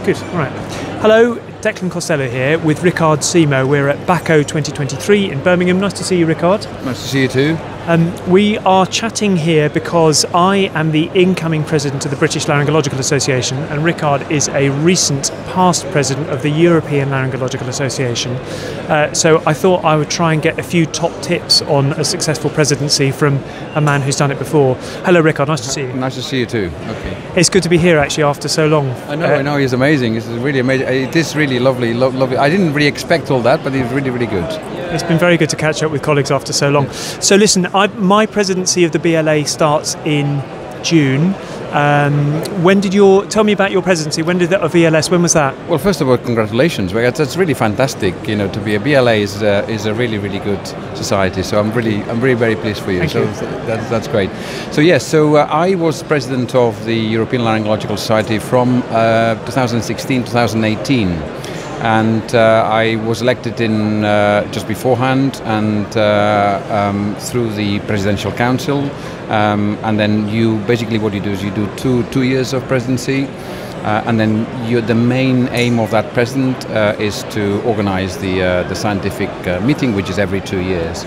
Good, all right. Hello, Declan Costello here with Ricard Simo. We're at BACO 2023 in Birmingham. Nice to see you, Ricard. Nice to see you too. We are chatting here because I am the incoming president of the British Laryngological Association, and Ricard is a recent past president of the European Laryngological Association. So I thought I would try and get a few top tips on a successful presidency from a man who's done it before. Hello, Ricard. Nice to see you. Nice to see you too. Okay. It's good to be here actually after so long. I know. It's amazing. It's really amazing. It is really lovely. I didn't really expect all that, but it's really, really good. It's been very good to catch up with colleagues after so long. So listen, my presidency of the BLA starts in June. Tell me about your presidency. When did that of ELS? When was that? Well, first of all, congratulations. That's really fantastic. To be a BLA is a really, really good society. So I'm really very pleased for you. Thank you. That's great. So yes, I was president of the European Laryngological Society from 2016 2018. And I was elected in just beforehand, and through the Presidential Council, and then basically what you do is you do two years of presidency, and then the main aim of that president is to organize the scientific meeting, which is every 2 years,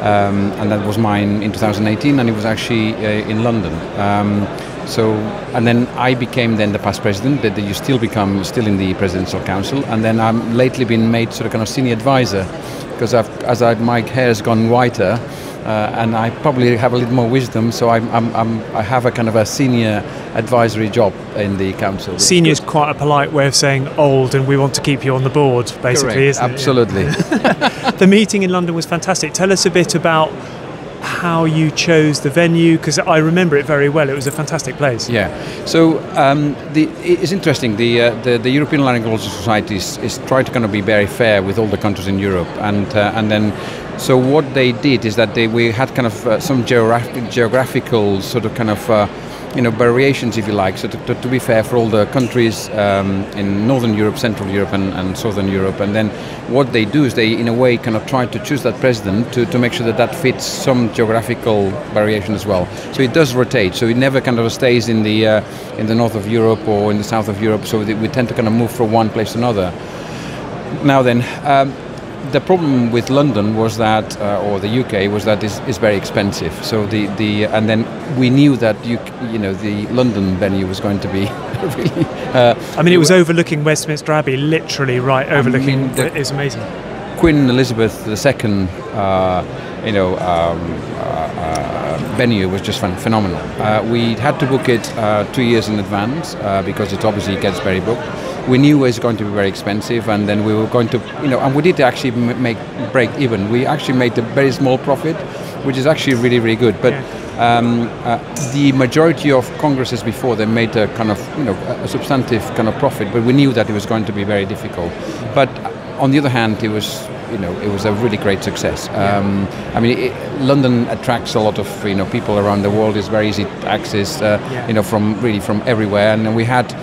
and that was mine in 2018, and it was actually in London. And then I became the past president. That you still in the Presidential Council, and then I'm lately been made sort of kind of senior advisor, because my hair has gone whiter, and I probably have a little more wisdom. So I have a kind of a senior advisory job in the council. Senior is quite a polite way of saying old, and we want to keep you on the board, basically. Correct. Isn't it? Absolutely. The meeting in London was fantastic. Tell us a bit about how you chose the venue, because I remember it very well. It was a fantastic place. Yeah. So it's interesting. The European Laryngological Society is trying to kind of be very fair with all the countries in Europe, and then. So what they did is that we had kind of some geographical sort of kind of variations, if you like. So to be fair for all the countries in Northern Europe, Central Europe, and Southern Europe, and then what they do is they, in a way, kind of try to choose that president to make sure that fits some geographical variation as well. So it does rotate. So it never kind of stays in the north of Europe or in the south of Europe. So we tend to kind of move from one place to another. Now then. The problem with London was that, or the UK, was that it's very expensive. So and then we knew that the London venue was going to be really. It was overlooking Westminster Abbey, literally right overlooking. It's amazing. Queen Elizabeth II, venue was just phenomenal. We had to book it 2 years in advance because it obviously gets very booked. We knew it was going to be very expensive, and then we were going to, and we did actually break even. We actually made a very small profit, which is actually really, really good. But the majority of congresses before, they made a kind of, a substantive kind of profit, but we knew that it was going to be very difficult. But on the other hand, it was a really great success. London attracts a lot of people around the world. It's very easy to access, from everywhere, and we had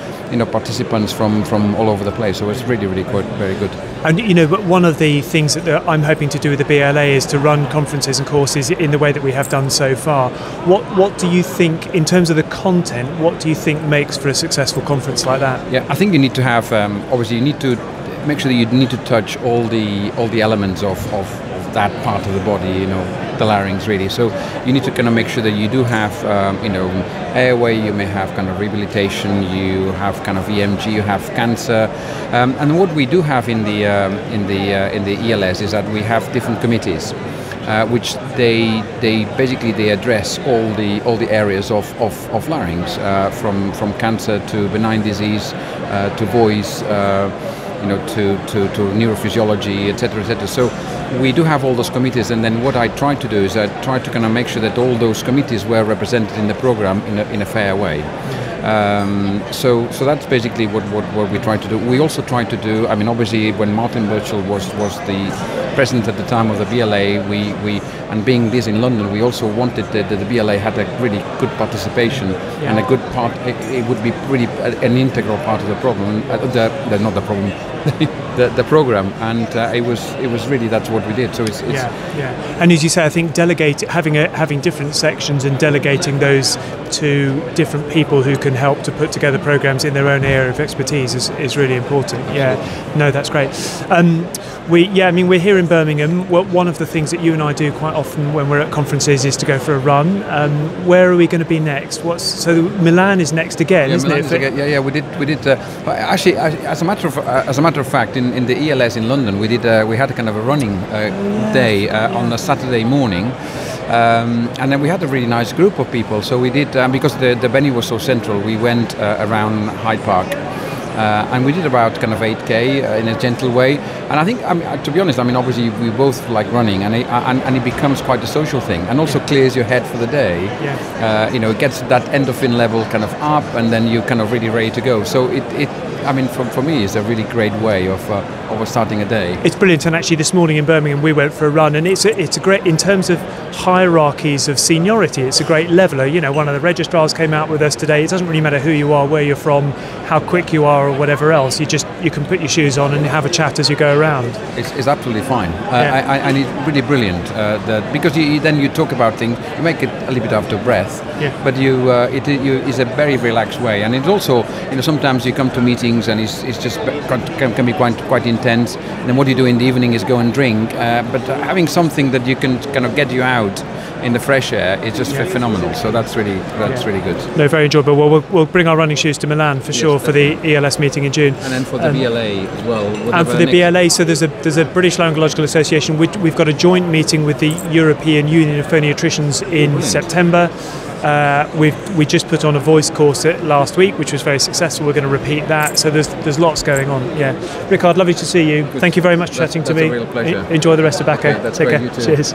participants from all over the place. So it's really, really quite very good. And but one of the things that I'm hoping to do with the BLA is to run conferences and courses in the way that we have done so far. What do you think, in terms of the content, what do you think makes for a successful conference like that? Yeah, I think you need to have, obviously you need to make sure that you need to touch all the elements of that part of the body, the larynx really. So you need to kind of make sure that you do have, airway. You may have kind of rehabilitation. You have kind of EMG. You have cancer. And what we do have in the ELS is that we have different committees, which they basically address all the areas of larynx, from cancer to benign disease, to voice. To neurophysiology, etc., etc. So we do have all those committees, and then what I try to do is I try to kind of make sure that all those committees were represented in the program in a fair way. So that's basically what we try to do. We also try to do, obviously when Martin Birchall was the president at the time of the BLA, and being this in London, we also wanted that the BLA had a really good participation and a good part. It would be really an integral part of the problem, not the problem, the program, and it was really, that's what we did. So it's And as you say, I think having different sections and delegating those to different people who can help to put together programs in their own area of expertise is really important. Yeah, no, that's great. We're here in Birmingham. One of the things that you and I do quite often when we're at conferences is to go for a run. Where are we going to be next? So Milan is next again, isn't it? Yeah, we did. Actually, as a matter of fact, in the ELS in London, we had a kind of a running day on a Saturday morning. And then we had a really nice group of people. So we did, because the venue was so central, we went around Hyde Park. And we did about kind of 8K in a gentle way. And I think, to be honest, obviously we both like running, and it becomes quite a social thing, and also clears your head for the day. Yeah. It gets that endorphin level kind of up, and then you're kind of really ready to go. So for me, it's a really great way of starting a day. It's brilliant, and actually this morning in Birmingham we went for a run, and it's a great, in terms of hierarchies of seniority, it's a great leveler. One of the registrars came out with us today. It doesn't really matter who you are, where you're from, how quick you are, or whatever else. You can put your shoes on and have a chat as you go around. It's absolutely fine, and it's really brilliant because you talk about things, you make it a little bit after breath, but it's a very relaxed way, and it's also, sometimes you come to meetings and it's just can be quite intense, and then what you do in the evening is go and drink, but having something that you can kind of get you out in the fresh air is just phenomenal. So that's really good. No, very enjoyable. Well, we'll bring our running shoes to Milan for sure for the ELS meeting in June, and then for the BLA as well. And for the BLA, so there's a British Laryngological Association. We've got a joint meeting with the European Union of Phoniatricians in September. We just put on a voice course last week, which was very successful. We're going to repeat that. So there's lots going on. Yeah, Ricard, lovely to see you. Thank you very much for chatting to me. That's a real pleasure. Enjoy the rest of BACO. Okay, Take care. You too. Cheers.